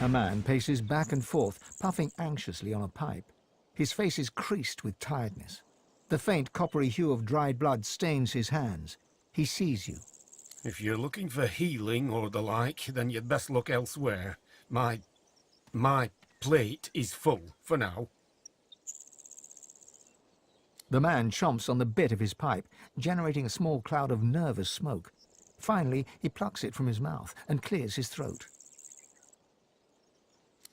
A man paces back and forth, puffing anxiously on a pipe. His face is creased with tiredness. The faint coppery hue of dried blood stains his hands. He sees you. If you're looking for healing or the like, then you'd best look elsewhere. My plate is full for now. The man chomps on the bit of his pipe, generating a small cloud of nervous smoke. Finally, he plucks it from his mouth and clears his throat.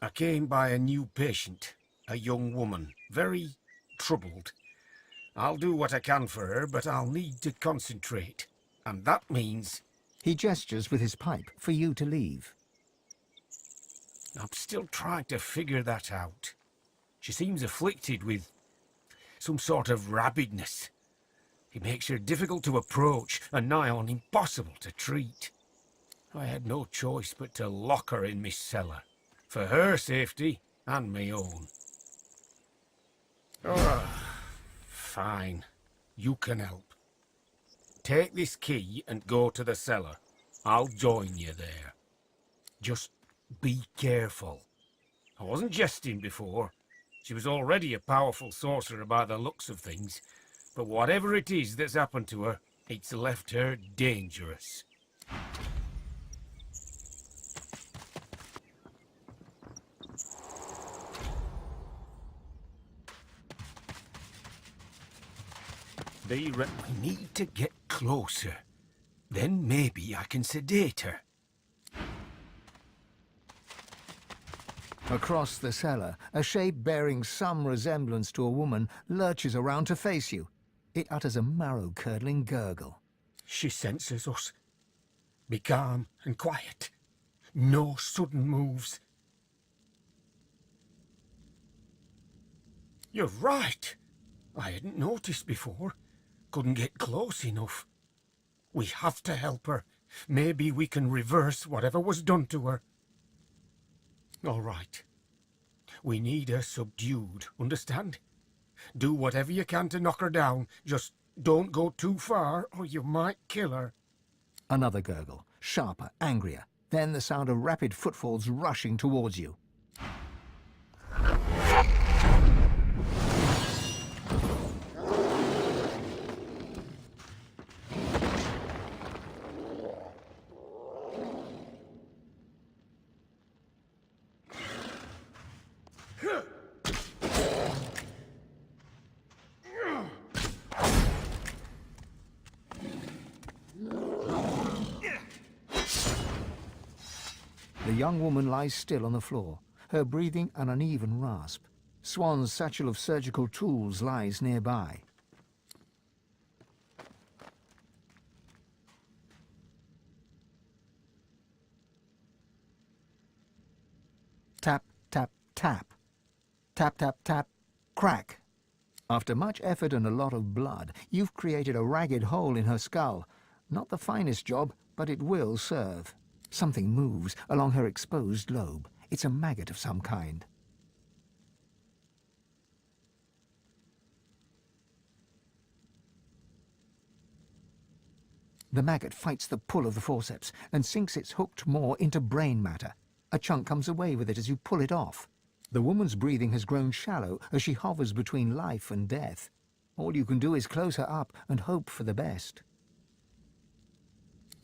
I came by a new patient, a young woman, very troubled. I'll do what I can for her, but I'll need to concentrate. And that means... He gestures with his pipe for you to leave. I'm still trying to figure that out. She seems afflicted with some sort of rabidness. It makes her difficult to approach and nigh on impossible to treat. I had no choice but to lock her in my cellar, for her safety and my own. Oh, fine. You can help. Take this key and go to the cellar. I'll join you there. Just be careful. I wasn't jesting before. She was already a powerful sorcerer by the looks of things, but whatever it is that's happened to her, it's left her dangerous. We need to get closer. Then maybe I can sedate her. Across the cellar, a shape bearing some resemblance to a woman lurches around to face you. It utters a marrow-curdling gurgle. She senses us. Be calm and quiet. No sudden moves. You're right. I hadn't noticed before. Couldn't get close enough. We have to help her. Maybe we can reverse whatever was done to her. All right. We need her subdued, understand? Do whatever you can to knock her down. Just don't go too far, or you might kill her. Another gurgle, sharper, angrier. Then the sound of rapid footfalls rushing towards you. The young woman lies still on the floor, her breathing an uneven rasp. Swan's satchel of surgical tools lies nearby. Tap, tap, tap. Tap, tap, tap. Crack. After much effort and a lot of blood, you've created a ragged hole in her skull. Not the finest job, but it will serve. Something moves along her exposed lobe. It's a maggot of some kind. The maggot fights the pull of the forceps and sinks its hooked maw into brain matter. A chunk comes away with it as you pull it off. The woman's breathing has grown shallow as she hovers between life and death. All you can do is close her up and hope for the best.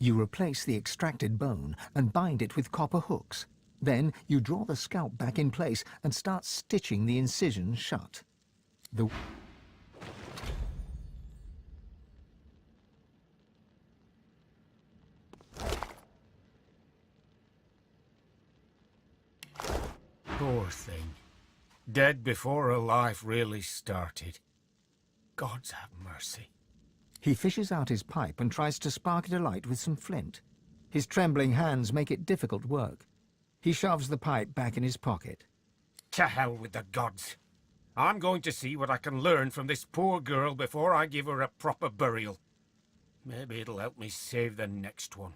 You replace the extracted bone and bind it with copper hooks. Then you draw the scalp back in place and start stitching the incision shut. Poor thing. Dead before her life really started. God's have mercy. He fishes out his pipe and tries to spark it alight with some flint. His trembling hands make it difficult work. He shoves the pipe back in his pocket. To hell with the gods. I'm going to see what I can learn from this poor girl before I give her a proper burial. Maybe it'll help me save the next one.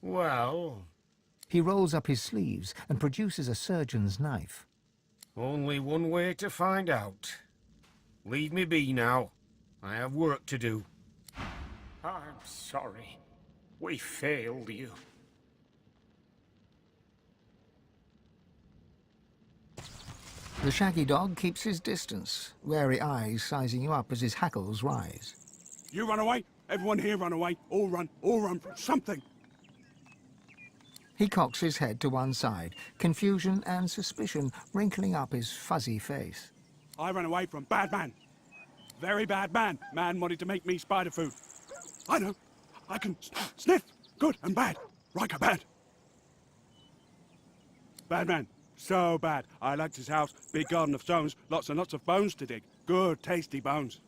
Well... He rolls up his sleeves and produces a surgeon's knife. Only one way to find out. Leave me be now. I have work to do. I'm sorry. We failed you. The shaggy dog keeps his distance, wary eyes sizing you up as his hackles rise. You run away, everyone here run away, all run from something. He cocks his head to one side, confusion and suspicion wrinkling up his fuzzy face. I ran away from bad man. Very bad man. Man wanted to make me spider food. I know. I can sniff good and bad. Riker bad. Bad man. So bad. I liked his house. Big garden of stones. Lots and lots of bones to dig. Good, tasty bones.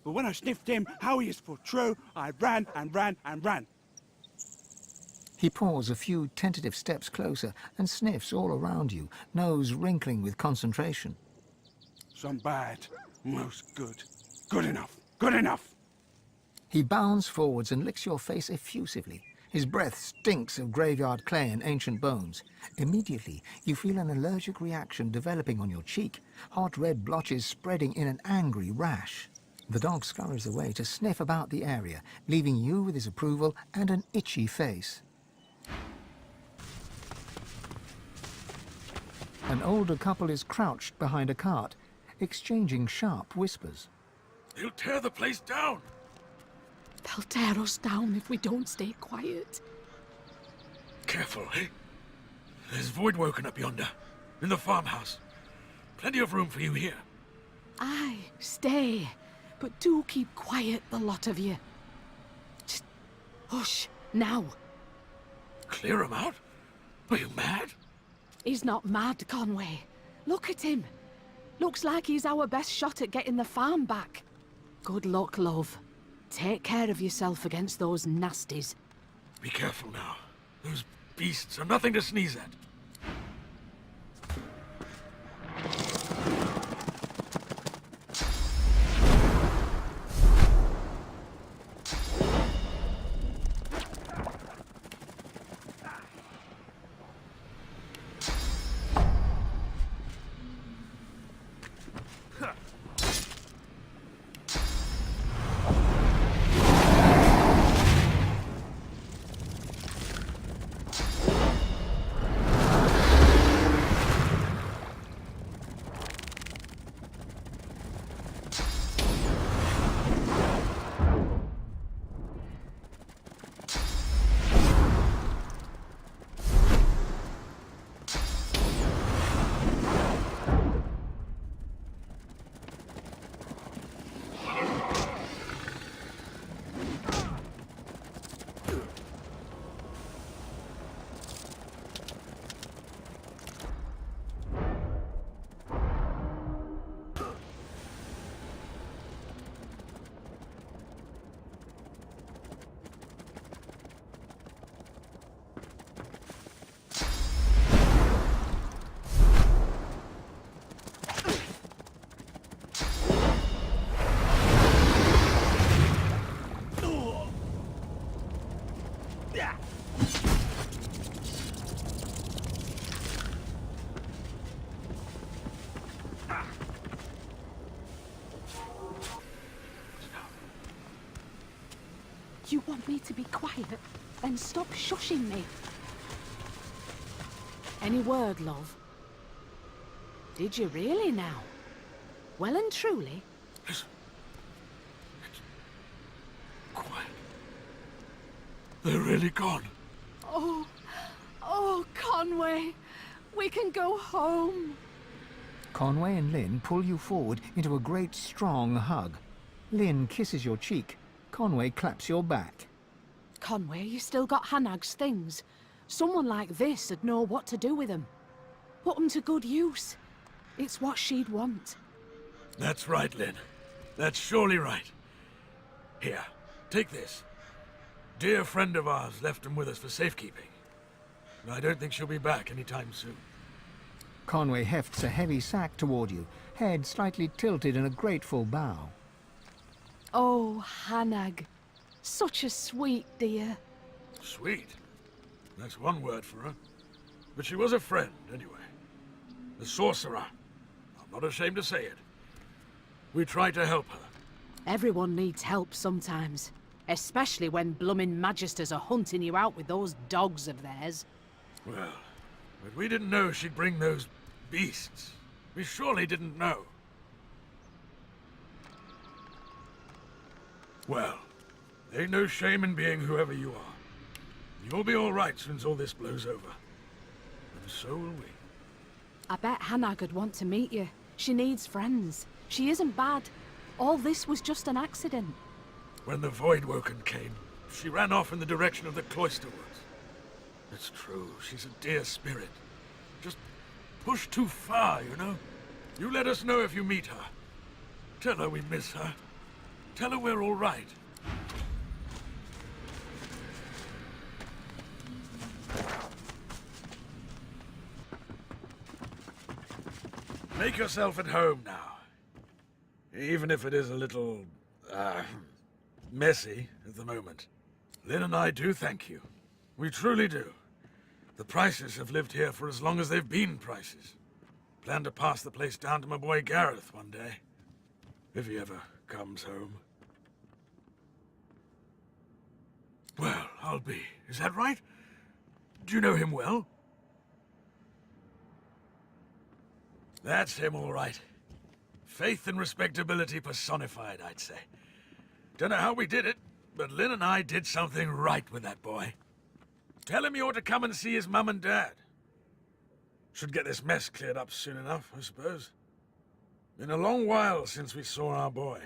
But when I sniffed him, how he is for true, I ran and ran and ran. He paws a few tentative steps closer and sniffs all around you, nose wrinkling with concentration. Some bad. Most good. Good enough. Good enough. He bounds forwards and licks your face effusively. His breath stinks of graveyard clay and ancient bones. Immediately, you feel an allergic reaction developing on your cheek, hot red blotches spreading in an angry rash. The dog scurries away to sniff about the area, leaving you with his approval and an itchy face. An older couple is crouched behind a cart, exchanging sharp whispers. They'll tear the place down! They'll tear us down if we don't stay quiet. Careful, eh? There's void woken up yonder, in the farmhouse. Plenty of room for you here. Aye, stay. But do keep quiet, the lot of you. Just hush, now. Clear 'em out? Are you mad? He's not mad, Conway. Look at him. Looks like he's our best shot at getting the farm back. Good luck, love. Take care of yourself against those nasties. Be careful now. Those beasts are nothing to sneeze at. You want me to be quiet? Then stop shushing me. Any word, love? Did you really now? Well and truly? Listen. It's quiet. They're really gone. Oh, Conway. We can go home. Conway and Lynn pull you forward into a great strong hug. Lynn kisses your cheek. Conway claps your back. Conway, you still got Hanag's things. Someone like this would know what to do with them. Put them to good use. It's what she'd want. That's right, Lynn. That's surely right. Here, take this. Dear friend of ours left them with us for safekeeping. I don't think she'll be back anytime soon. Conway hefts a heavy sack toward you, head slightly tilted in a grateful bow. Oh, Hanag. Such a sweet dear. Sweet. That's one word for her. But she was a friend, anyway. The sorcerer. I'm not ashamed to say it. We tried to help her. Everyone needs help sometimes. Especially when bloomin' magisters are hunting you out with those dogs of theirs. Well, but we didn't know she'd bring those beasts. We surely didn't know. Well, ain't no shame in being whoever you are. You'll be all right soon as all this blows over. And so will we. I bet Hannah'd want to meet you. She needs friends. She isn't bad. All this was just an accident. When the Voidwoken came, she ran off in the direction of the cloister woods. It's true, she's a dear spirit. Just push too far, you know? You let us know if you meet her. Tell her we miss her. Tell her we're all right. Make yourself at home now. Even if it is a little, messy at the moment. Lynn and I do thank you. We truly do. The Prices have lived here for as long as they've been Prices. Plan to pass the place down to my boy Gareth one day. If he ever comes home. Well, I'll be. Is that right? Do you know him well? That's him, all right. Faith and respectability personified, I'd say. Don't know how we did it, but Lynn and I did something right with that boy. Tell him you ought to come and see his mum and dad. Should get this mess cleared up soon enough, I suppose. Been a long while since we saw our boy.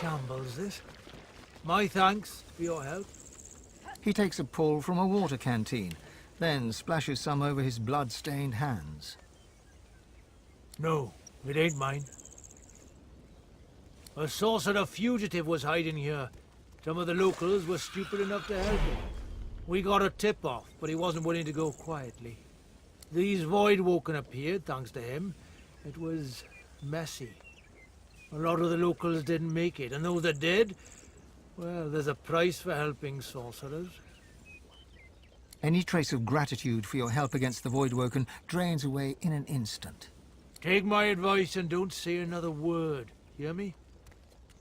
Shambles, this. My thanks for your help. He takes a pull from a water canteen, then splashes some over his blood-stained hands. No, it ain't mine. A sorcerer fugitive was hiding here. Some of the locals were stupid enough to help him. We got a tip-off, but he wasn't willing to go quietly. These Voidwoken appeared, thanks to him. It was messy. A lot of the locals didn't make it, and those that did, well, there's a price for helping sorcerers. Any trace of gratitude for your help against the Voidwoken drains away in an instant. Take my advice and don't say another word, hear me?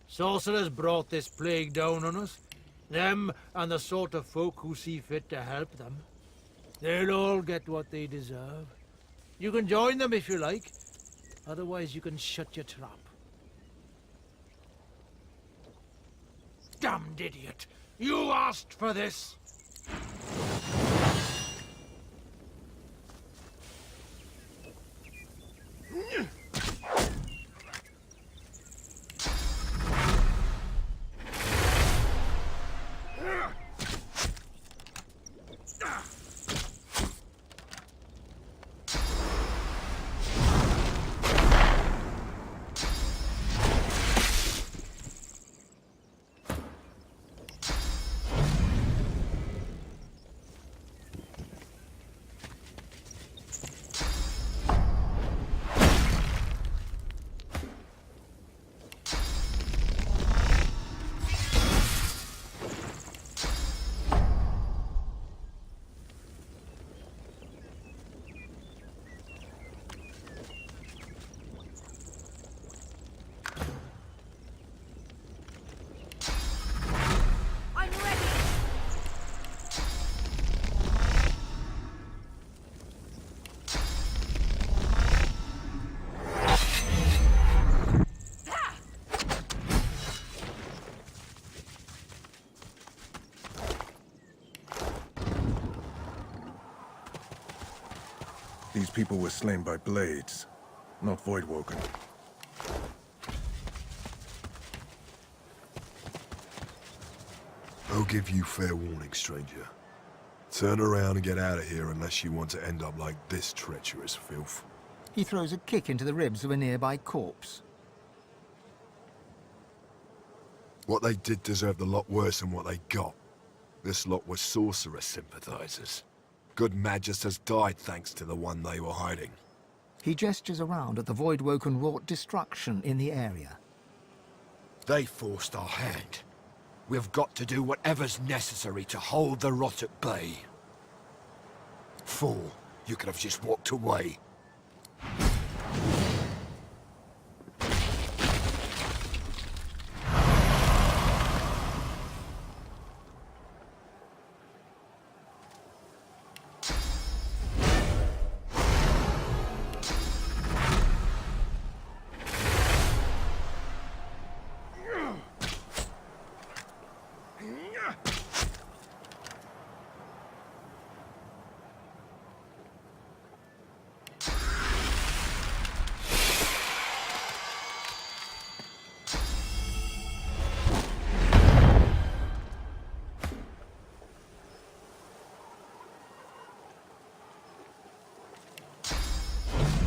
Sorcerers brought this plague down on us. Them and the sort of folk who see fit to help them. They'll all get what they deserve. You can join them if you like. Otherwise you can shut your trap. Damned idiot! You asked for this! people were slain by blades, not voidwoken. I'll give you fair warning, stranger. Turn around and get out of here unless you want to end up like this treacherous filth. He throws a kick into the ribs of a nearby corpse. What they did deserved a lot worse than what they got. This lot were sorcerer sympathizers. Good magisters died thanks to the one they were hiding. He gestures around at the Voidwoken wrought destruction in the area. They forced our hand. We've got to do whatever's necessary to hold the rot at bay. Fool, you could have just walked away.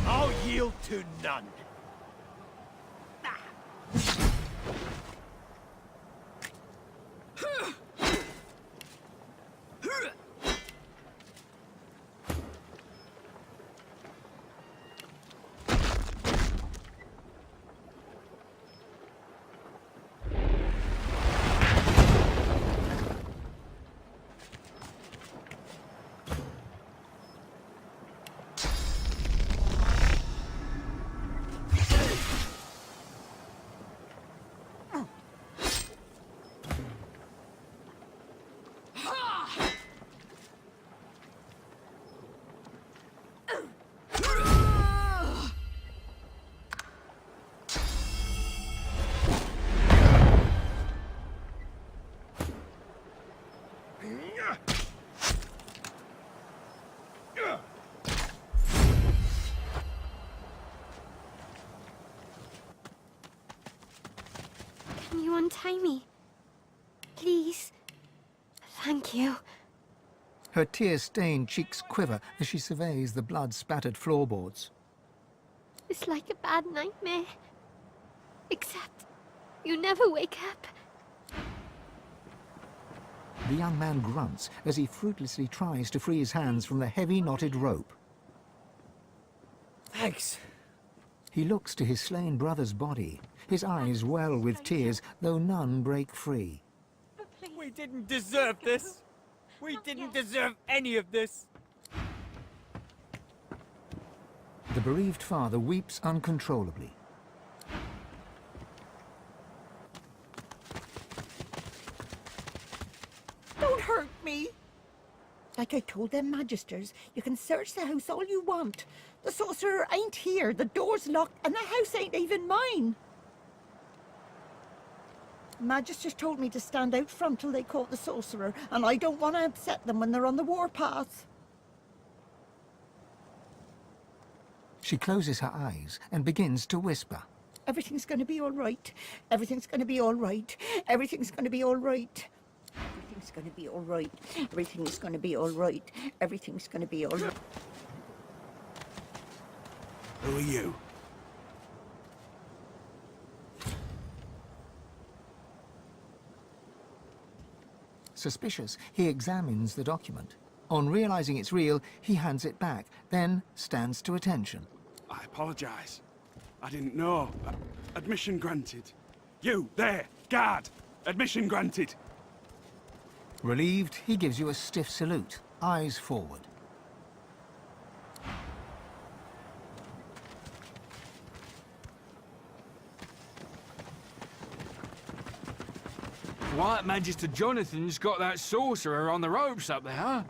I'll yield to none. Can you untie me? Please. Thank you. Her tear-stained cheeks quiver as she surveys the blood-spattered floorboards. It's like a bad nightmare. Except you never wake up. The young man grunts as he fruitlessly tries to free his hands from the heavy knotted rope. Thanks. He looks to his slain brother's body. His eyes well with tears, though none break free. We didn't deserve this. We didn't deserve any of this. The bereaved father weeps uncontrollably. Don't hurt me. Like I told them magisters, you can search the house all you want. The sorcerer ain't here, the door's locked, and the house ain't even mine. Magisters told me to stand out front till they caught the sorcerer, and I don't want to upset them when they're on the warpath. She closes her eyes and begins to whisper. Everything's going to be all right. Everything's going to be all right. Everything's going to be all right. Everything's going to be all right. Everything's going to be all right. Everything's going to be all right. Who are you? Suspicious, he examines the document. On realizing it's real, he hands it back, then stands to attention. I apologize. I didn't know. Admission granted. You, there, guard! Admission granted! Relieved, he gives you a stiff salute, eyes forward. White Magister Jonathan's got that sorcerer on the ropes up there.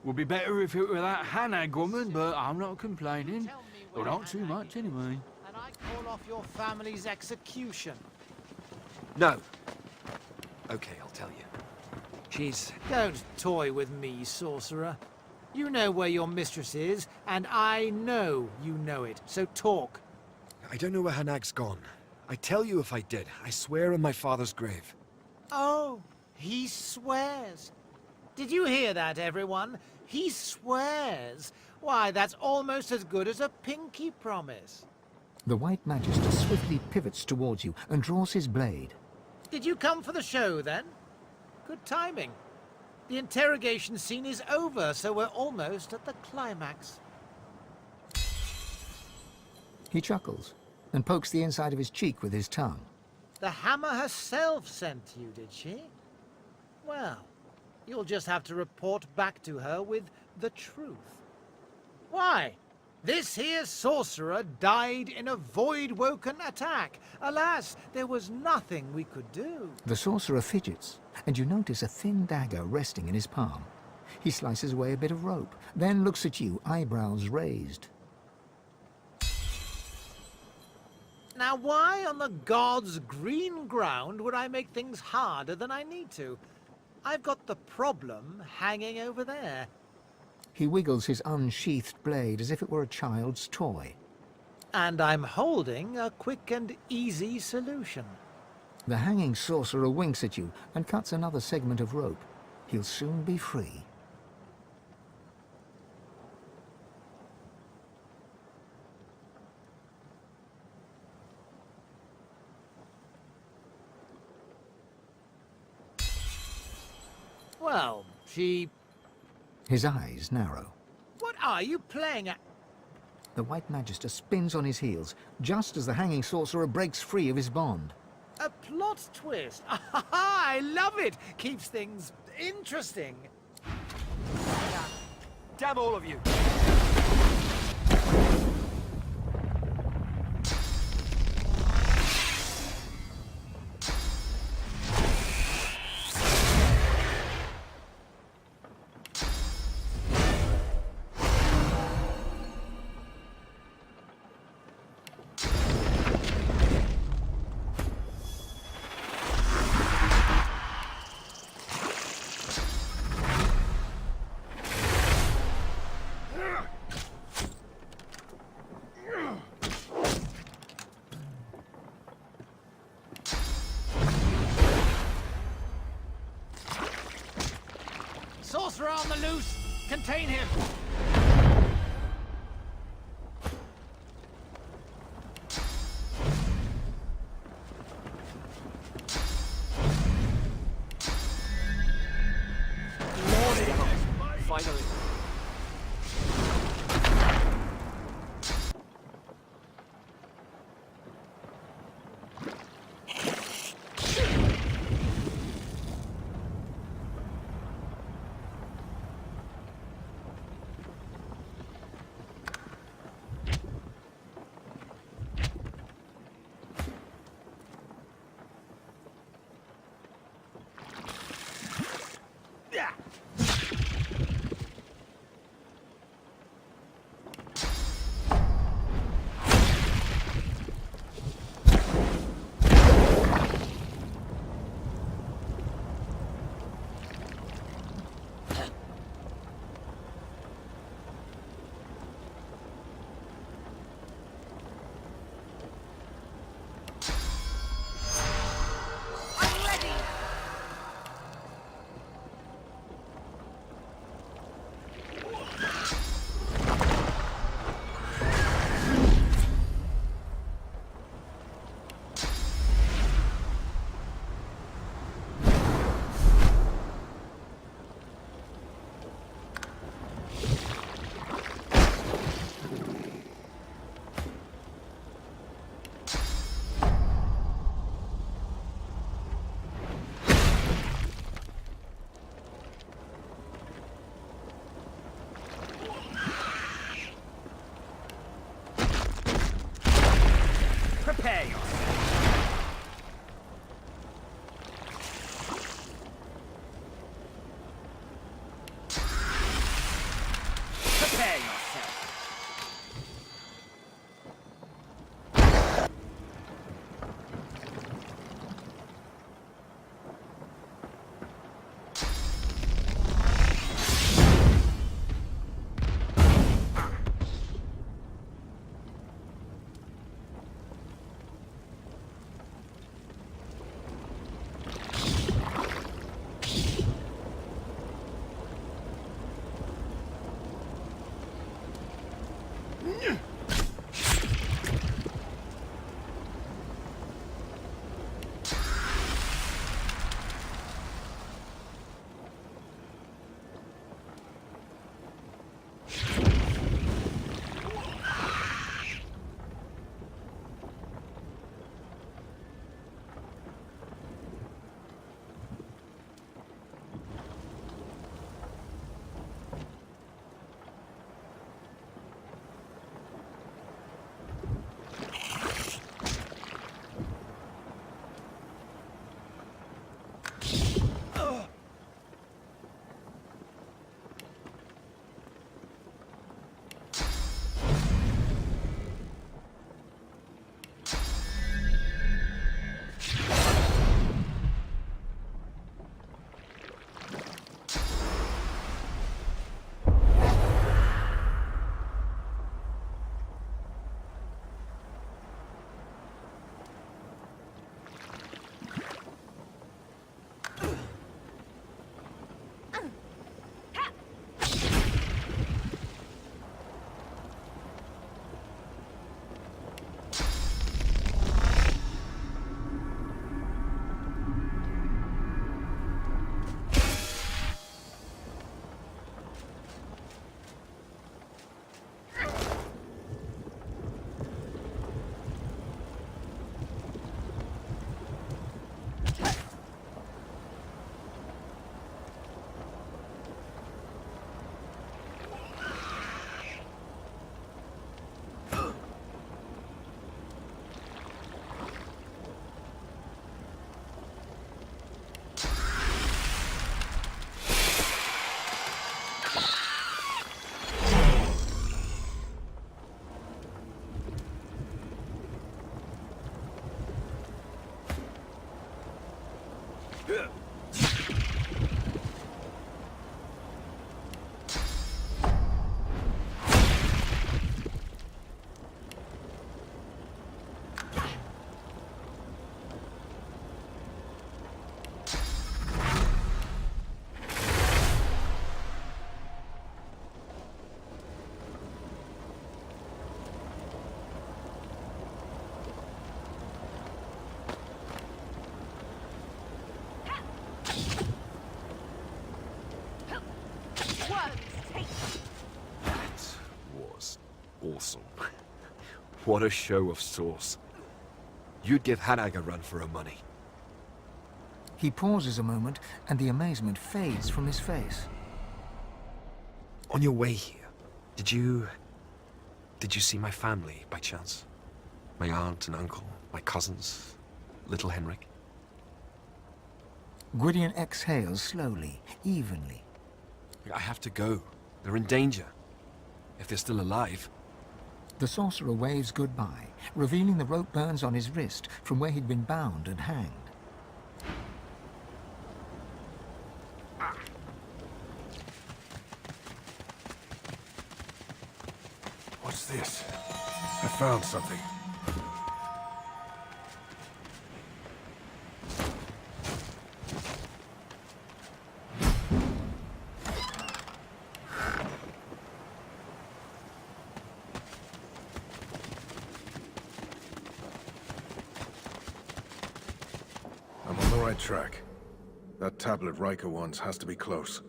Would be better if it were that Hannah woman, but I'm not complaining. Well, not too much, anyway. And I call off your family's execution. No. Okay, I'll tell you. She's... Don't toy with me, sorcerer. You know where your mistress is, and I know you know it, so talk. I don't know where Hanag's gone. I tell you if I did. I swear on my father's grave. Oh, he swears. Did you hear that, everyone? He swears. Why, that's almost as good as a pinky promise. The White Magister swiftly pivots towards you and draws his blade. Did you come for the show, then? Good timing. The interrogation scene is over, so we're almost at the climax. He chuckles and pokes the inside of his cheek with his tongue. The Hammer herself sent you, did she? Well, you'll just have to report back to her with the truth. Why? This here sorcerer died in a void-woken attack. Alas, there was nothing we could do. The sorcerer fidgets, and you notice a thin dagger resting in his palm. He slices away a bit of rope, then looks at you, eyebrows raised. Now, why on the gods' green ground would I make things harder than I need to? I've got the problem hanging over there. He wiggles his unsheathed blade as if it were a child's toy. And I'm holding a quick and easy solution. The hanging sorcerer winks at you and cuts another segment of rope. He'll soon be free. Well, she... His eyes narrow. What are you playing at? The White Magister spins on his heels, just as the hanging sorcerer breaks free of his bond. A plot twist. I love it. Keeps things interesting. Damn all of you! Sorcerer on the loose! Contain him! Finally. What a show of sauce. You'd give Hanag a run for her money. He pauses a moment, and the amazement fades from his face. On your way here, did you see my family, by chance? My aunt and uncle, my cousins, little Henrik? Gwydion exhales slowly, evenly. I have to go. They're in danger. If they're still alive. The sorcerer waves goodbye, revealing the rope burns on his wrist from where he'd been bound and hanged. What's this? I found something. I'm on the right track. That tablet Riker wants has to be close.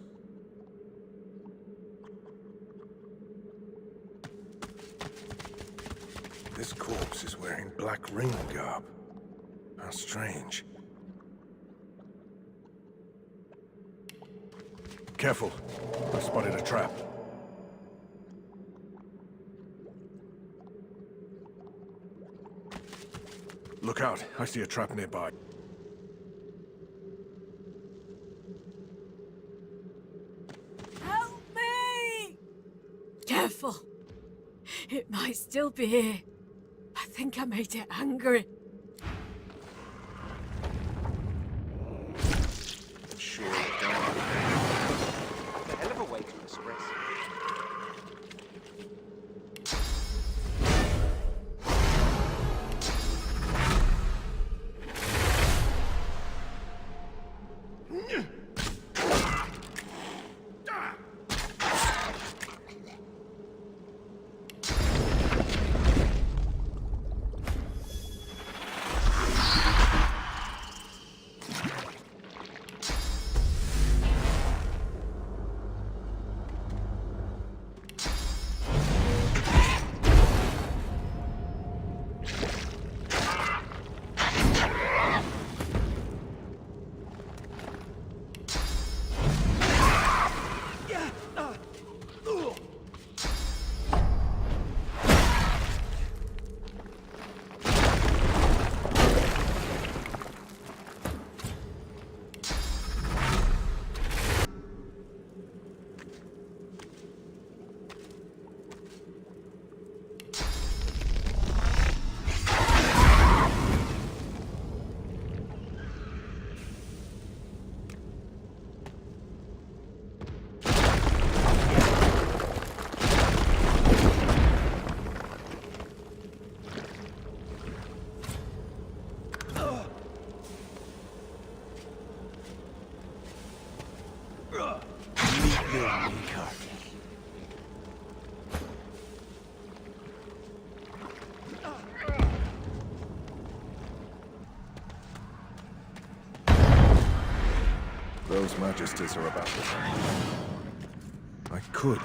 This corpse is wearing black ring garb. How strange. Careful. I've spotted a trap. Look out. I see a trap nearby. Help me! Careful. It might still be here. I think I made it angry. Sure dark. The hell of a way to express. Those Magisters are about to... I could.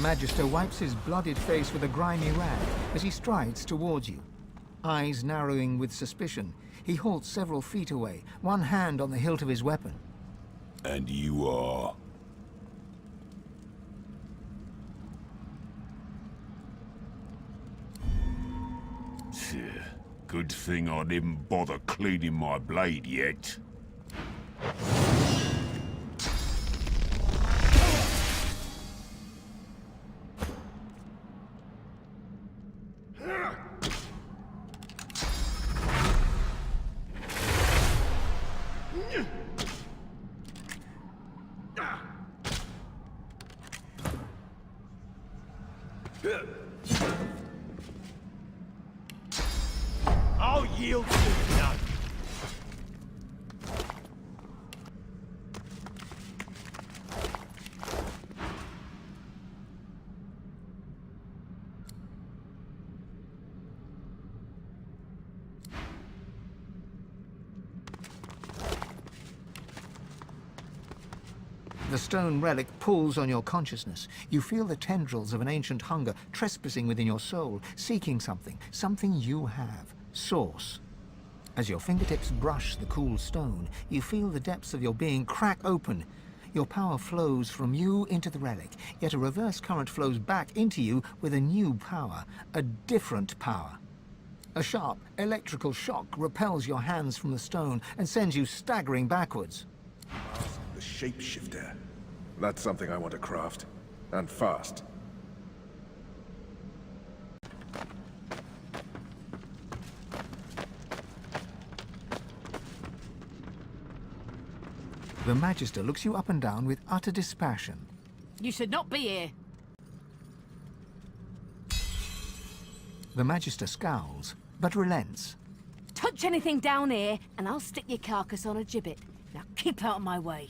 Magister wipes his blooded face with a grimy rag as he strides towards you. Eyes narrowing with suspicion, he halts several feet away, one hand on the hilt of his weapon. And you are? Good thing I didn't bother cleaning my blade yet. I'll yield to none. The stone relic pulls on your consciousness. You feel the tendrils of an ancient hunger trespassing within your soul, seeking something you have. Source. As your fingertips brush the cool stone, you feel the depths of your being crack open. Your power flows from you into the relic, yet a reverse current flows back into you with a new power, a different power. A sharp electrical shock repels your hands from the stone and sends you staggering backwards. The shapeshifter. That's something I want to craft. And fast. The Magister looks you up and down with utter dispassion. You should not be here. The Magister scowls, but relents. Touch anything down here, and I'll stick your carcass on a gibbet. Now keep out of my way.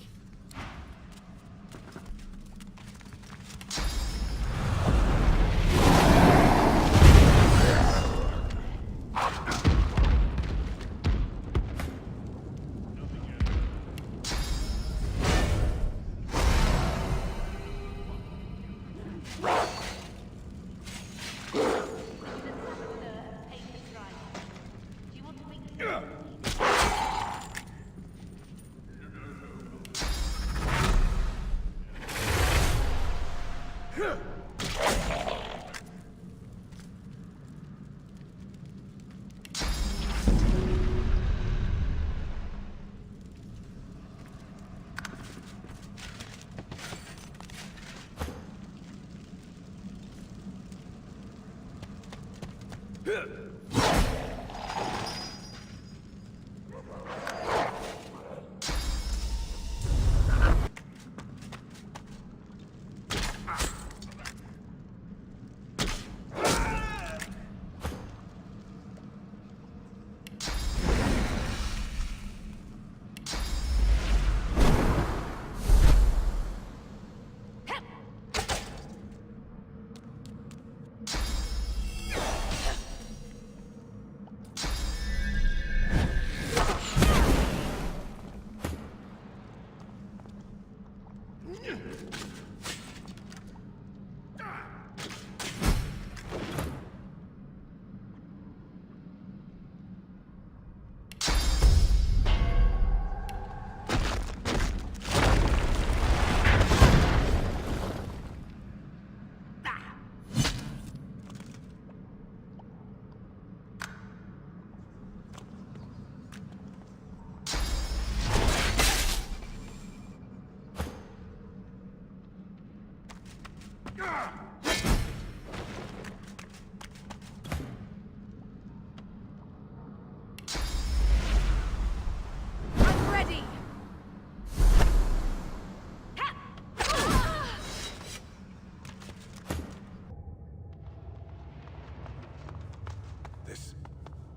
I'm ready.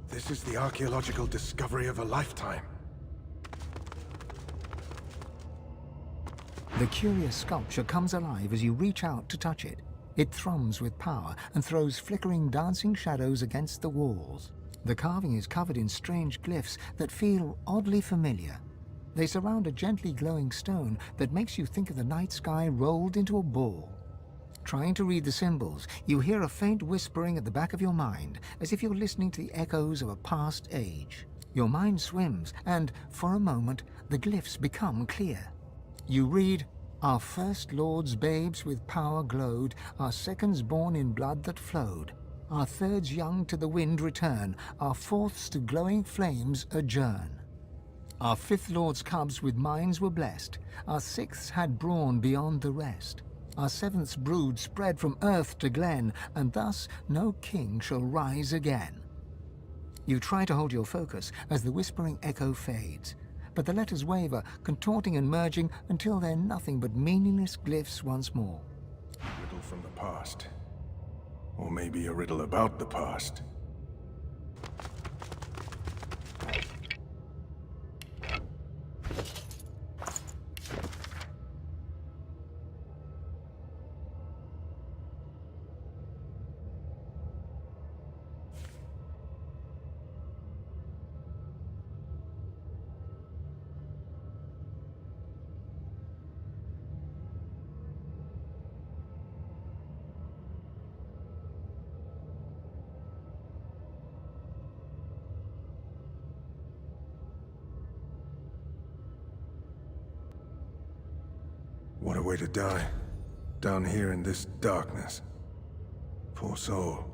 This is the archaeological discovery of a lifetime. The curious sculpture comes alive as you reach out to touch it. It thrums with power and throws flickering, dancing shadows against the walls. The carving is covered in strange glyphs that feel oddly familiar. They surround a gently glowing stone that makes you think of the night sky rolled into a ball. Trying to read the symbols, you hear a faint whispering at the back of your mind, as if you're listening to the echoes of a past age. Your mind swims, and, for a moment, the glyphs become clear. You read, "Our first lords babes with power glowed, our seconds born in blood that flowed. Our thirds young to the wind return, our fourths to glowing flames adjourn. Our fifth lord's cubs with minds were blessed, our sixths had brawn beyond the rest. Our seventh's brood spread from earth to glen, and thus no king shall rise again." You try to hold your focus as the whispering echo fades, but the letters waver, contorting and merging until they're nothing but meaningless glyphs once more. A riddle from the past. Or maybe a riddle about the past. What a way to die. Down here in this darkness. Poor soul.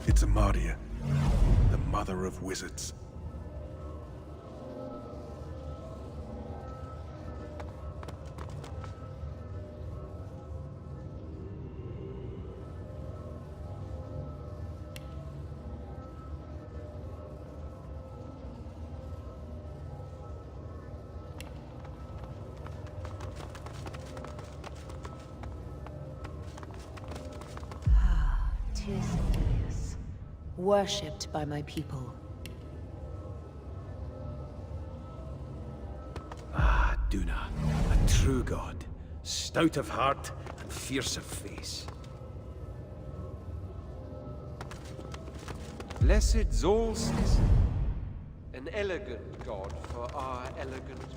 It's Amadia, the mother of wizards. Worshipped by my people. Ah, Duna, a true god, stout of heart and fierce of face. Blessed Solstice, an elegant god for our elegant.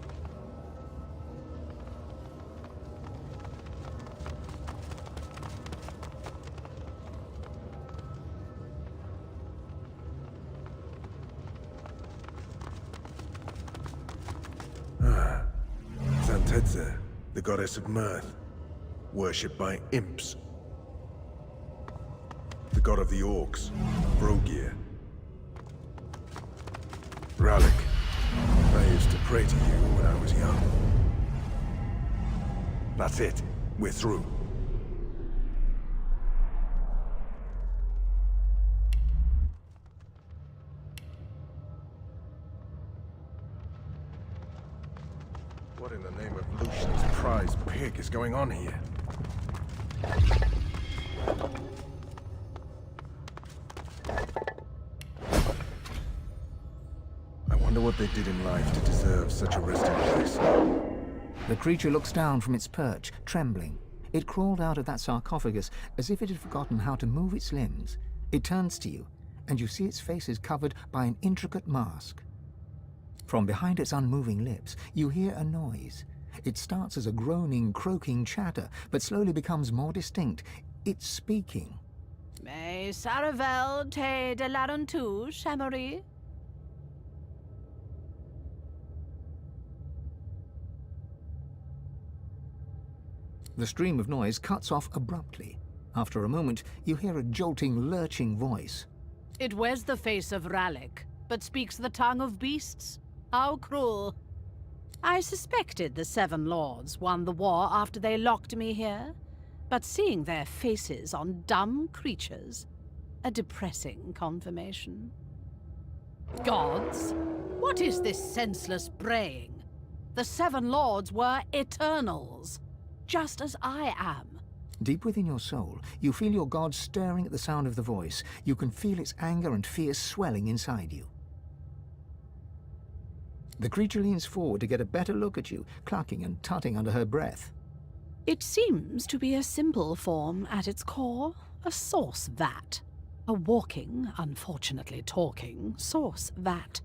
Zantedza, the goddess of mirth, worshipped by imps. The god of the orcs, Brogir. Ralik, I used to pray to you when I was young. That's it. We're through. What in the name of Lucian's prize pig is going on here? I wonder what they did in life to deserve such a resting place. The creature looks down from its perch, trembling. It crawled out of that sarcophagus as if it had forgotten how to move its limbs. It turns to you, and you see its face is covered by an intricate mask. From behind its unmoving lips, you hear a noise. It starts as a groaning, croaking chatter, but slowly becomes more distinct. It's speaking. May Saravel te de larentu, Shamory? The stream of noise cuts off abruptly. After a moment, you hear a jolting, lurching voice. It wears the face of Ralik, but speaks the tongue of beasts. How cruel. I suspected the Seven Lords won the war after they locked me here, but seeing their faces on dumb creatures, a depressing confirmation. Gods? What is this senseless braying? The Seven Lords were Eternals, just as I am. Deep within your soul, you feel your god stirring at the sound of the voice. You can feel its anger and fear swelling inside you. The creature leans forward to get a better look at you, clucking and tutting under her breath. It seems to be a simple form at its core, a sauce vat. A walking, unfortunately talking, sauce vat.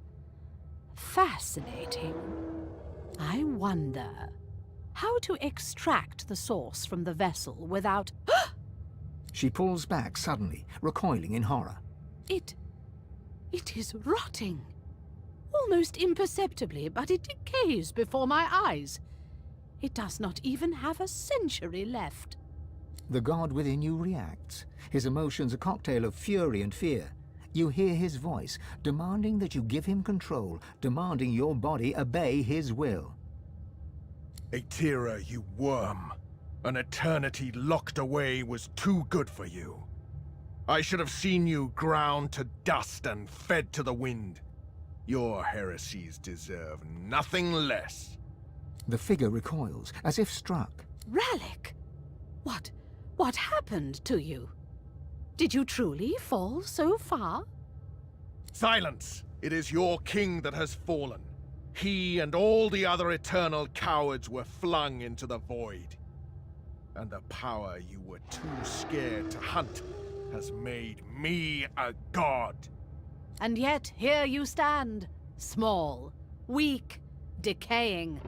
Fascinating. I wonder how to extract the sauce from the vessel without... She pulls back suddenly, recoiling in horror. It is rotting. Almost imperceptibly, but it decays before my eyes. It does not even have a century left. The god within you reacts, his emotions a cocktail of fury and fear. You hear his voice, demanding that you give him control, demanding your body obey his will. Aetera, you worm. An eternity locked away was too good for you. I should have seen you ground to dust and fed to the wind. Your heresies deserve nothing less. The figure recoils, as if struck. Rallic! What happened to you? Did you truly fall so far? Silence! It is your king that has fallen. He and all the other eternal cowards were flung into the void. And the power you were too scared to hunt has made me a god. And yet, here you stand. Small, weak, decaying.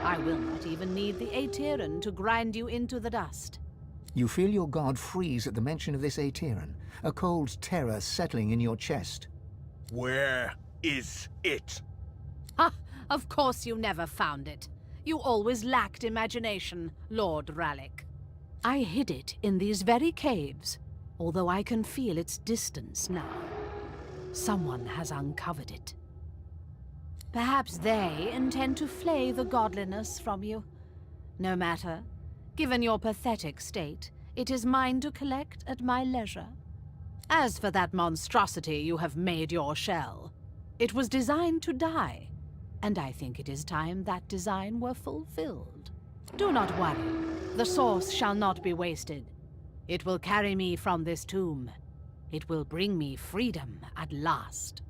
I will not even need the Aeteran to grind you into the dust. You feel your god freeze at the mention of this Aeteran, a cold terror settling in your chest. Where is it? Ha! Of course you never found it. You always lacked imagination, Lord Rallic. I hid it in these very caves, although I can feel its distance now. Someone has uncovered it. Perhaps they intend to flay the godliness from you. No matter. Given your pathetic state, it is mine to collect at my leisure. As for that monstrosity you have made your shell, it was designed to die, and I think it is time that design were fulfilled. Do not worry. The source shall not be wasted. It will carry me from this tomb. It will bring me freedom at last.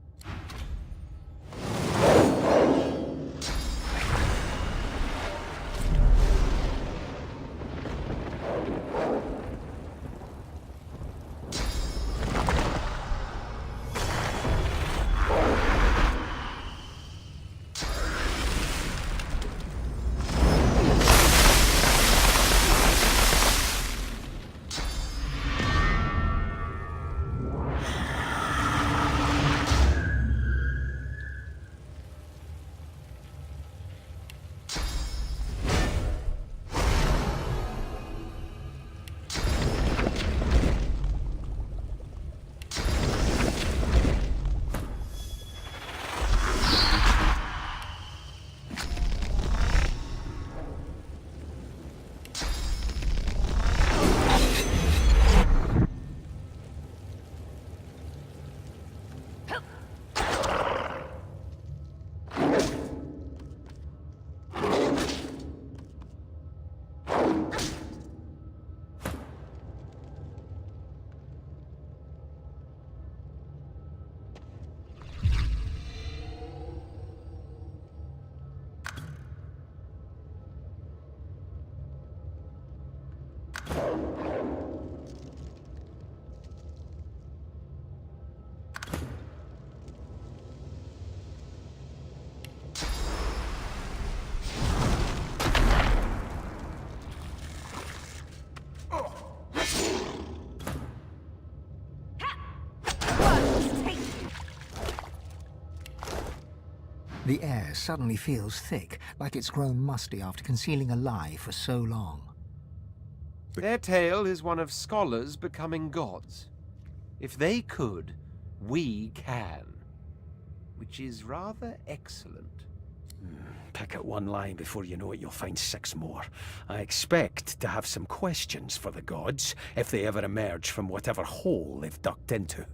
The air suddenly feels thick, like it's grown musty after concealing a lie for so long. Their tale is one of scholars becoming gods. If they could, we can. Which is rather excellent. Pick out one line before you know it, you'll find 6 more. I expect to have some questions for the gods if they ever emerge from whatever hole they've ducked into.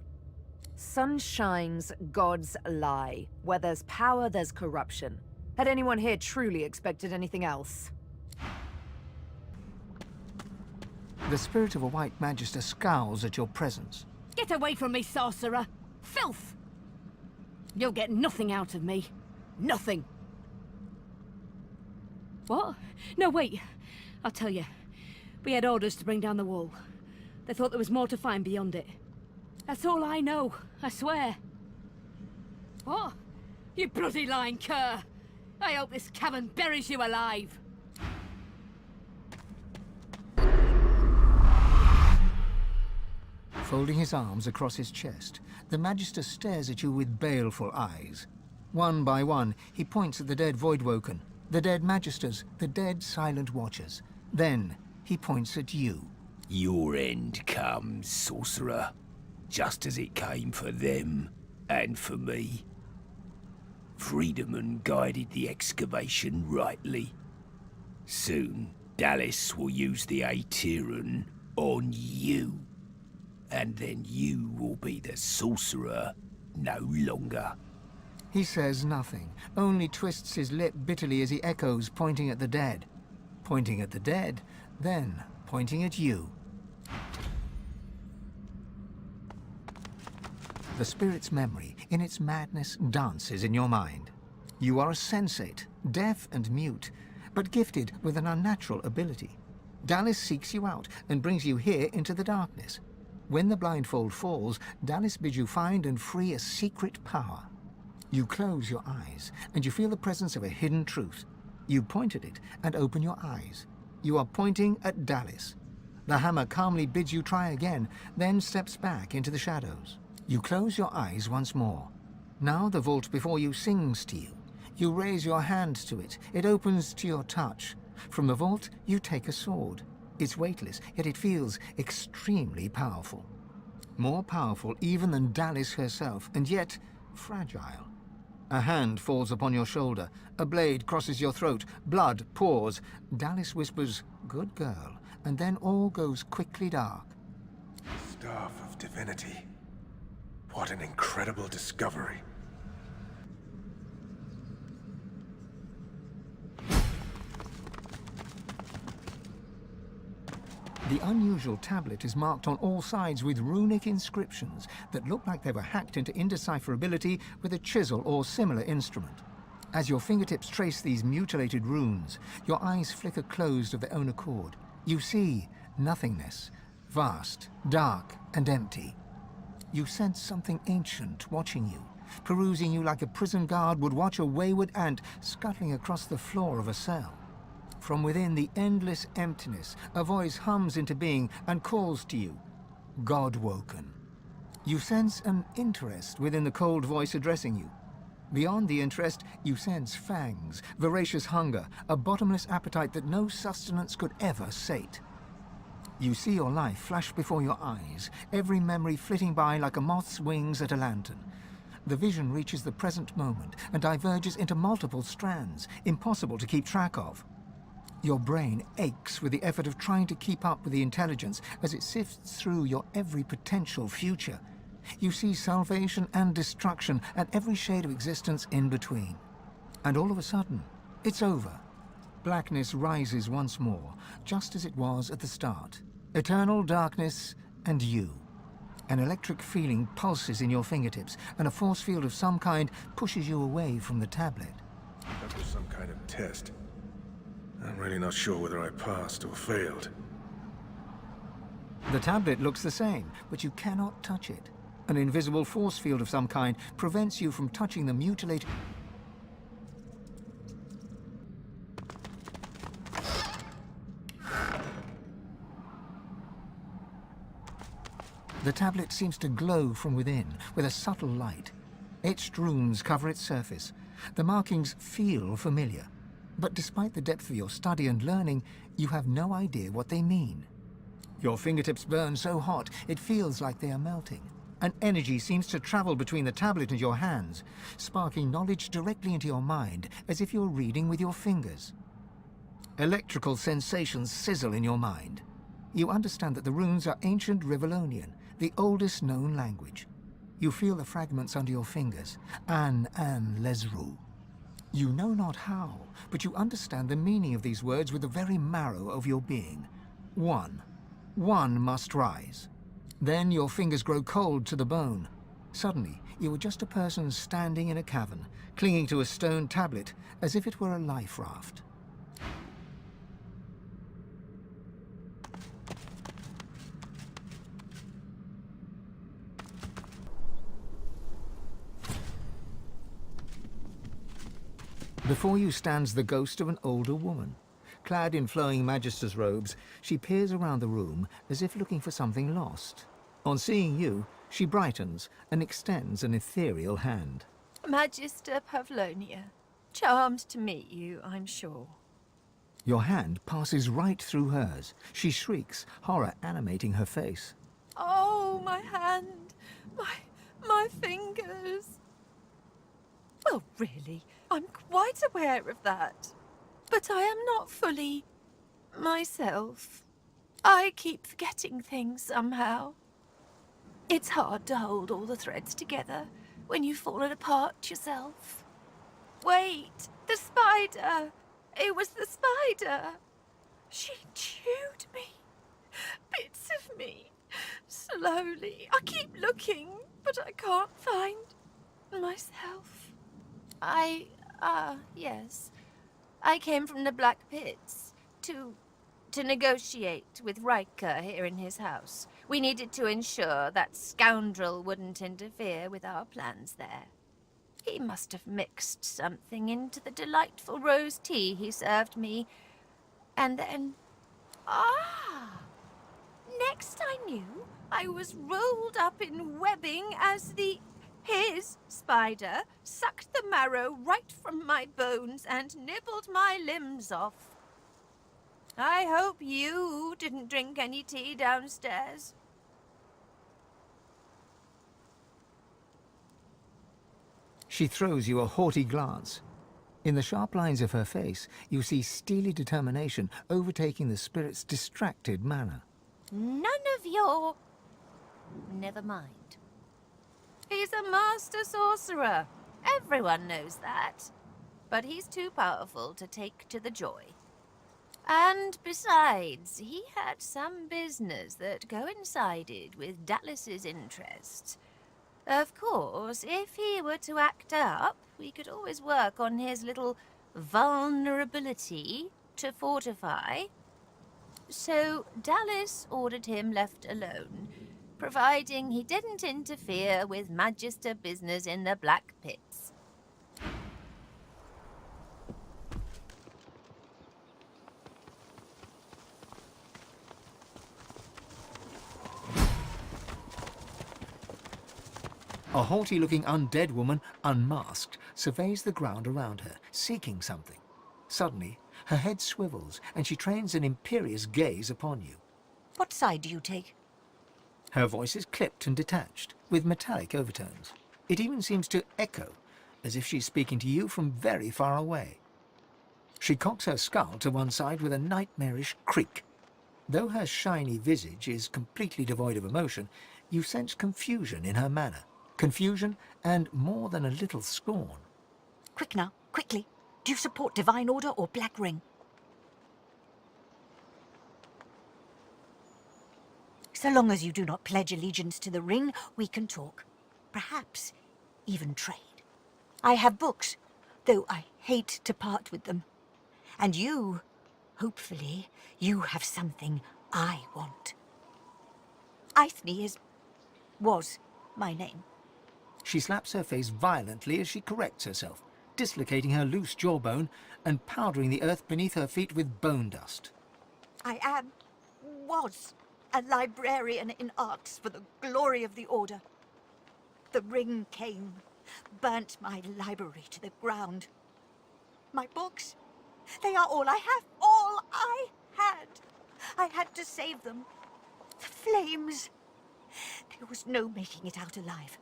Sun shines, gods lie. Where there's power, there's corruption. Had anyone here truly expected anything else? The spirit of a white magister scowls at your presence. Get away from me, sorcerer! Filth! You'll get nothing out of me. Nothing. What? No, wait. I'll tell you. We had orders to bring down the wall. They thought there was more to find beyond it. That's all I know, I swear. What? You bloody lying cur! I hope this cavern buries you alive! Folding his arms across his chest, the Magister stares at you with baleful eyes. One by one, he points at the dead Voidwoken, the dead Magisters, the dead Silent Watchers. Then, he points at you. Your end comes, sorcerer, just as it came for them, and for me. Friedemann guided the excavation rightly. Soon, Dallas will use the Aetherin on you. And then you will be the sorcerer no longer. He says nothing, only twists his lip bitterly as he echoes, pointing at the dead. Pointing at the dead, then pointing at you. The spirit's memory, in its madness, dances in your mind. You are a sensate, deaf and mute, but gifted with an unnatural ability. Dallas seeks you out and brings you here into the darkness. When the blindfold falls, Dallas bids you find and free a secret power. You close your eyes, and you feel the presence of a hidden truth. You point at it and open your eyes. You are pointing at Dallas. The hammer calmly bids you try again, then steps back into the shadows. You close your eyes once more. Now the vault before you sings to you. You raise your hand to it. It opens to your touch. From the vault, you take a sword. It's weightless, yet it feels extremely powerful. More powerful even than Dallas herself, and yet fragile. A hand falls upon your shoulder. A blade crosses your throat. Blood pours. Dallas whispers, "Good girl," and then all goes quickly dark. Staff of Divinity. What an incredible discovery. The unusual tablet is marked on all sides with runic inscriptions that look like they were hacked into indecipherability with a chisel or similar instrument. As your fingertips trace these mutilated runes, your eyes flicker closed of their own accord. You see nothingness, vast, dark, and empty. You sense something ancient watching you, perusing you like a prison guard would watch a wayward ant scuttling across the floor of a cell. From within the endless emptiness, a voice hums into being and calls to you, God-woken. You sense an interest within the cold voice addressing you. Beyond the interest, you sense fangs, voracious hunger, a bottomless appetite that no sustenance could ever sate. You see your life flash before your eyes, every memory flitting by like a moth's wings at a lantern. The vision reaches the present moment and diverges into multiple strands, impossible to keep track of. Your brain aches with the effort of trying to keep up with the intelligence as it sifts through your every potential future. You see salvation and destruction and every shade of existence in between. And all of a sudden, it's over. Blackness rises once more, just as it was at the start. Eternal darkness and you. An electric feeling pulses in your fingertips, and a force field of some kind pushes you away from the tablet. That was some kind of test. I'm really not sure whether I passed or failed. The tablet looks the same, but you cannot touch it. An invisible force field of some kind prevents you from touching the mutilated... The tablet seems to glow from within with a subtle light. Etched runes cover its surface. The markings feel familiar. But despite the depth of your study and learning, you have no idea what they mean. Your fingertips burn so hot, it feels like they are melting. An energy seems to travel between the tablet and your hands, sparking knowledge directly into your mind, as if you're reading with your fingers. Electrical sensations sizzle in your mind. You understand that the runes are ancient Rivalonian, the oldest known language. You feel the fragments under your fingers, An Lesru. You know not how, but you understand the meaning of these words with the very marrow of your being. One must rise. Then your fingers grow cold to the bone. Suddenly, you are just a person standing in a cavern, clinging to a stone tablet, as if it were a life raft. Before you stands the ghost of an older woman. Clad in flowing Magister's robes, she peers around the room as if looking for something lost. On seeing you, she brightens and extends an ethereal hand. Magister Pavlonia, charmed to meet you, I'm sure. Your hand passes right through hers. She shrieks, horror animating her face. Oh, my hand! My fingers! Well, really, I'm quite aware of that. But I am not fully myself. I keep forgetting things somehow. It's hard to hold all the threads together when you've fallen apart yourself. Wait, the spider! It was the spider! She chewed me. Bits of me. Slowly. I keep looking, but I can't find myself. Yes. I came from the Black Pits to negotiate with Riker here in his house. We needed to ensure that scoundrel wouldn't interfere with our plans there. He must have mixed something into the delightful rose tea he served me. And then... Next I knew, I was rolled up in webbing as his spider sucked the marrow right from my bones and nibbled my limbs off. I hope you didn't drink any tea downstairs. She throws you a haughty glance. In the sharp lines of her face, you see steely determination overtaking the spirit's distracted manner. None of your... Never mind. He's a master sorcerer. Everyone knows that. But he's too powerful to take to the joy. And besides, he had some business that coincided with Dallas's interests. Of course, if he were to act up, we could always work on his little vulnerability to fortify. So Dallas ordered him left alone, providing he didn't interfere with Magister business in the Black Pits. A haughty-looking undead woman, unmasked, surveys the ground around her, seeking something. Suddenly, her head swivels, and she trains an imperious gaze upon you. What side do you take? Her voice is clipped and detached, with metallic overtones. It even seems to echo, as if she's speaking to you from very far away. She cocks her skull to one side with a nightmarish creak. Though her shiny visage is completely devoid of emotion, you sense confusion in her manner. Confusion and more than a little scorn. Quick now, quickly. Do you support Divine Order or Black Ring? So long as you do not pledge allegiance to the Ring, we can talk. Perhaps even trade. I have books, though I hate to part with them. And you, hopefully, you have something I want. Eithne was my name. She slaps her face violently as she corrects herself, dislocating her loose jawbone and powdering the earth beneath her feet with bone dust. I was a librarian in arts for the glory of the Order. The Ring came, burnt my library to the ground. My books, they are all I have, all I had. I had to save them. The flames. There was no making it out alive.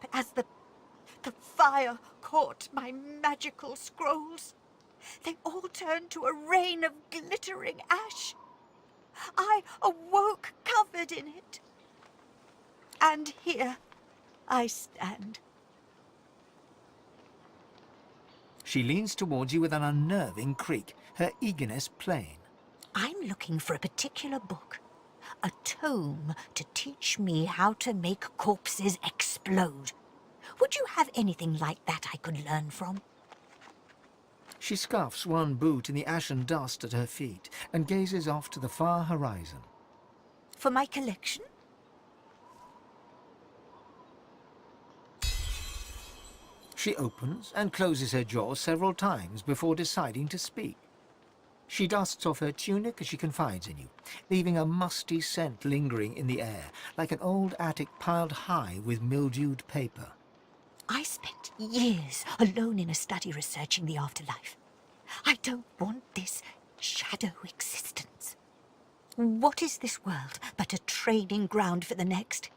But as the fire caught my magical scrolls, they all turned to a rain of glittering ash. I awoke covered in it. And here I stand. She leans towards you with an unnerving creak, her eagerness plain. I'm looking for a particular book. A tome to teach me how to make corpses explode. Would you have anything like that I could learn from? She scuffs one boot in the ashen dust at her feet and gazes off to the far horizon. For my collection? She opens and closes her jaw several times before deciding to speak. She dusts off her tunic as she confides in you, leaving a musty scent lingering in the air, like an old attic piled high with mildewed paper. I spent years alone in a study researching the afterlife. I don't want this shadow existence. What is this world but a training ground for the next?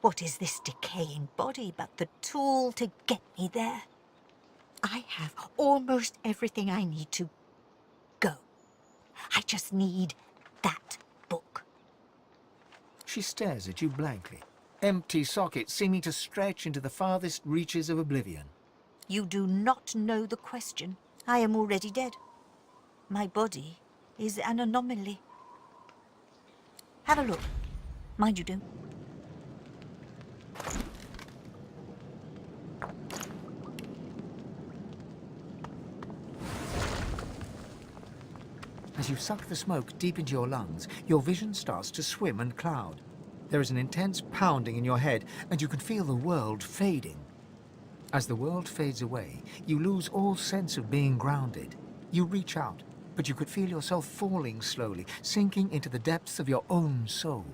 What is this decaying body but the tool to get me there? I have almost everything I need to go. I just need that book. She stares at you blankly, empty sockets seeming to stretch into the farthest reaches of oblivion. You do not know the question. I am already dead. My body is an anomaly. Have a look. Mind you do. As you suck the smoke deep into your lungs, your vision starts to swim and cloud. There is an intense pounding in your head, and you can feel the world fading. As the world fades away, you lose all sense of being grounded. You reach out, but you could feel yourself falling slowly, sinking into the depths of your own soul.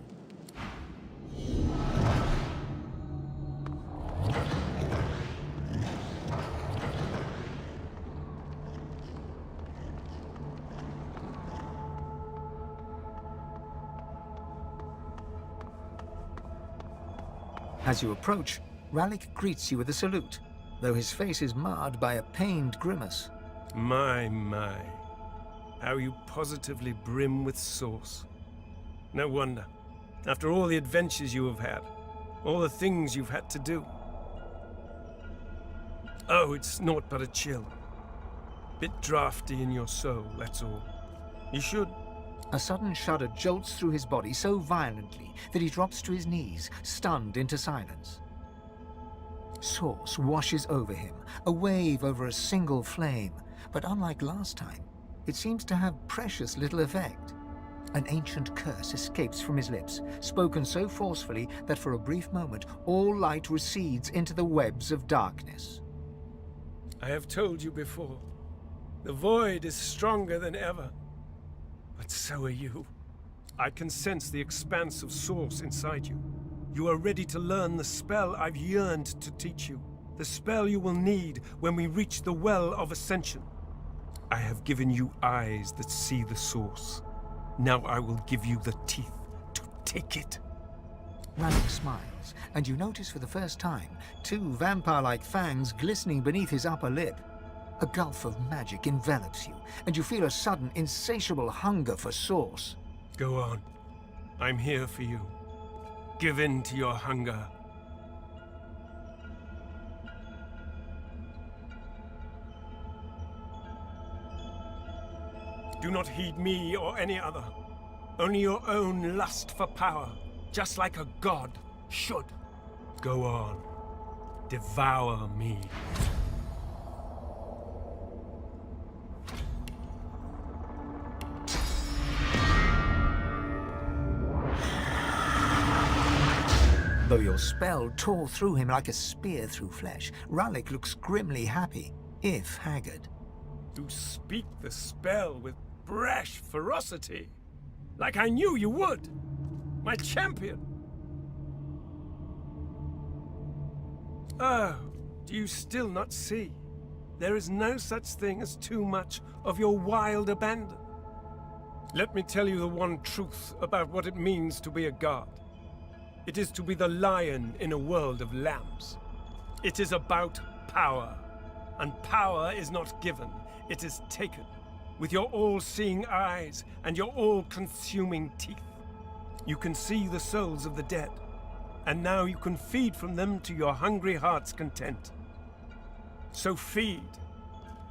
As you approach, Rallick greets you with a salute, though his face is marred by a pained grimace. My. How you positively brim with sauce. No wonder. After all the adventures you have had, all the things you've had to do. Oh, it's naught but a chill. Bit drafty in your soul, that's all. You should. A sudden shudder jolts through his body so violently that he drops to his knees, stunned into silence. Sauce washes over him, a wave over a single flame, but unlike last time, it seems to have precious little effect. An ancient curse escapes from his lips, spoken so forcefully that for a brief moment all light recedes into the webs of darkness. I have told you before, the void is stronger than ever. But so are you. I can sense the expanse of source inside you. You are ready to learn the spell I've yearned to teach you. The spell you will need when we reach the Well of Ascension. I have given you eyes that see the source. Now I will give you the teeth to take it. Rallick smiles, and you notice for the first time two vampire-like fangs glistening beneath his upper lip. A gulf of magic envelops you, and you feel a sudden, insatiable hunger for source. Go on. I'm here for you. Give in to your hunger. Do not heed me or any other. Only your own lust for power, just like a god should. Go on. Devour me. Though your spell tore through him like a spear through flesh, Rallick looks grimly happy, if haggard. You speak the spell with brash ferocity, like I knew you would. My champion. Oh, do you still not see? There is no such thing as too much of your wild abandon. Let me tell you the one truth about what it means to be a god. It is to be the lion in a world of lambs. It is about power. And power is not given, it is taken. With your all-seeing eyes and your all-consuming teeth. You can see the souls of the dead. And now you can feed from them to your hungry heart's content. So feed,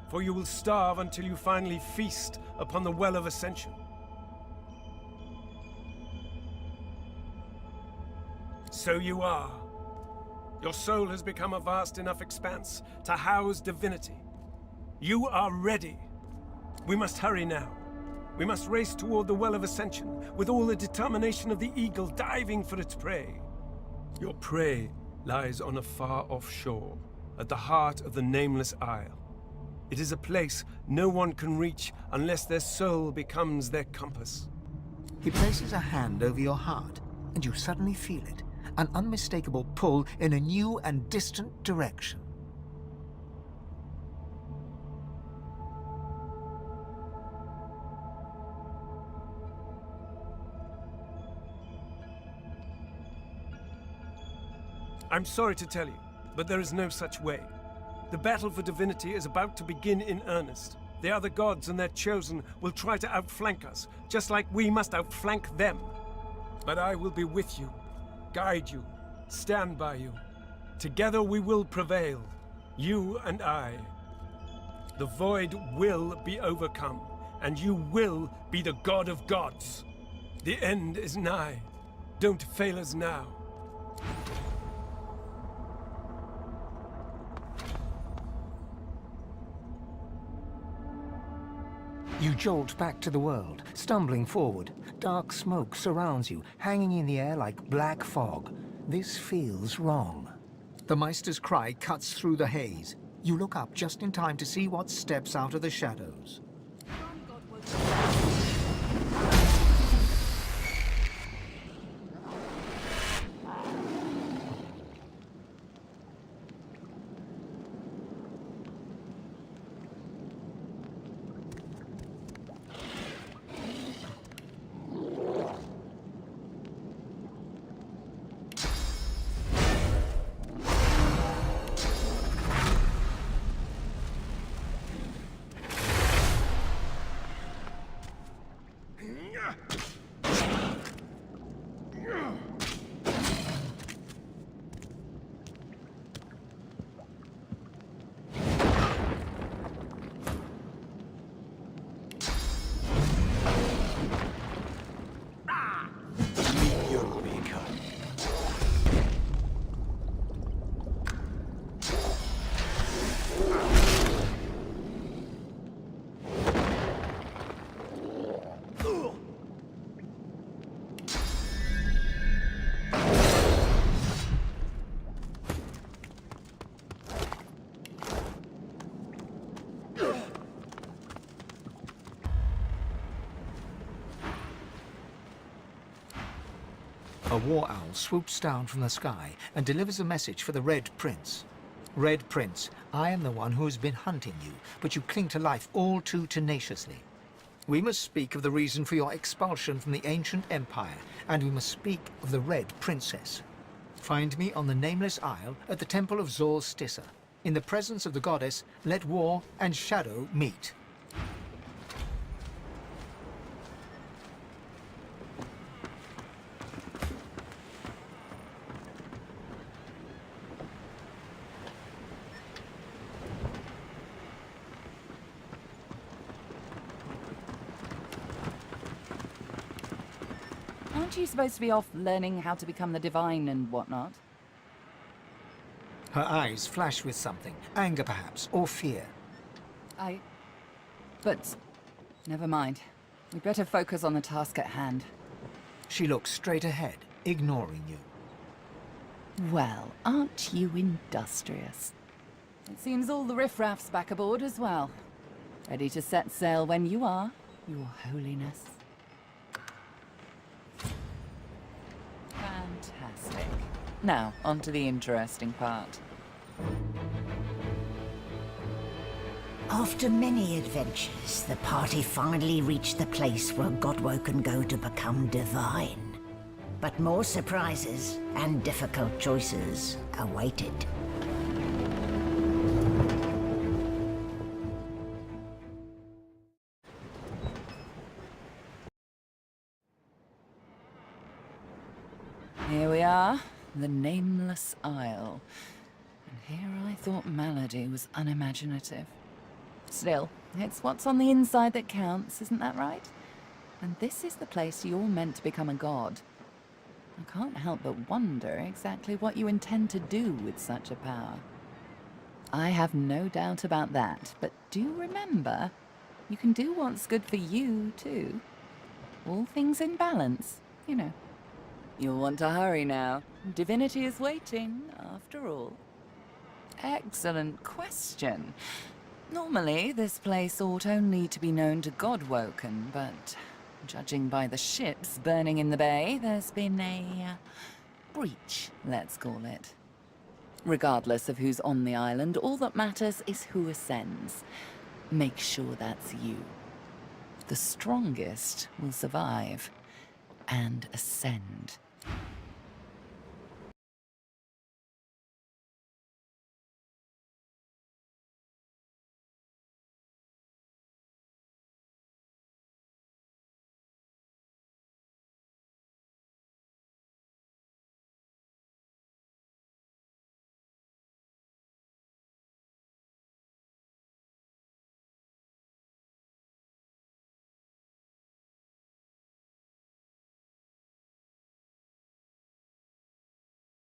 for you will starve until you finally feast upon the Well of Ascension. So you are. Your soul has become a vast enough expanse to house divinity. You are ready. We must hurry now. We must race toward the Well of Ascension with all the determination of the eagle diving for its prey. Your prey lies on a far-off shore, at the heart of the Nameless Isle. It is a place no one can reach unless their soul becomes their compass. He places a hand over your heart, and you suddenly feel it, an unmistakable pull in a new and distant direction. I'm sorry to tell you, but there is no such way. The battle for divinity is about to begin in earnest. The other gods and their chosen will try to outflank us, just like we must outflank them. But I will be with you, guide you, stand by you. Together we will prevail, you and I. The void will be overcome, and you will be the god of gods. The end is nigh. Don't fail us now. You jolt back to the world, stumbling forward. Dark smoke surrounds you, hanging in the air like black fog. This feels wrong. The Meister's cry cuts through the haze. You look up just in time to see what steps out of the shadows. A war owl swoops down from the sky and delivers a message for the Red Prince. Red Prince, I am the one who has been hunting you, but you cling to life all too tenaciously. We must speak of the reason for your expulsion from the ancient empire, and we must speak of the Red Princess. Find me on the Nameless Isle at the Temple of Zor Stissa. In the presence of the goddess, let war and shadow meet. Aren't you supposed to be off learning how to become the divine and whatnot? Her eyes flash with something. Anger, perhaps, or fear. But never mind. We better focus on the task at hand. She looks straight ahead, ignoring you. Well, aren't you industrious? It seems all the riffraff's back aboard as well. Ready to set sail when you are, Your Holiness. Fantastic. Now, on to the interesting part. After many adventures, the party finally reached the place where Godwo can go to become divine. But more surprises and difficult choices awaited. Here we are, the Nameless Isle. And here I thought Malady was unimaginative. Still, it's what's on the inside that counts, isn't that right? And this is the place you're meant to become a god. I can't help but wonder exactly what you intend to do with such a power. I have no doubt about that, but do remember, you can do what's good for you, too. All things in balance, you know. You'll want to hurry now. Divinity is waiting, after all. Excellent question. Normally, this place ought only to be known to Godwoken, but judging by the ships burning in the bay, there's been a breach, let's call it. Regardless of who's on the island, all that matters is who ascends. Make sure that's you. The strongest will survive and ascend.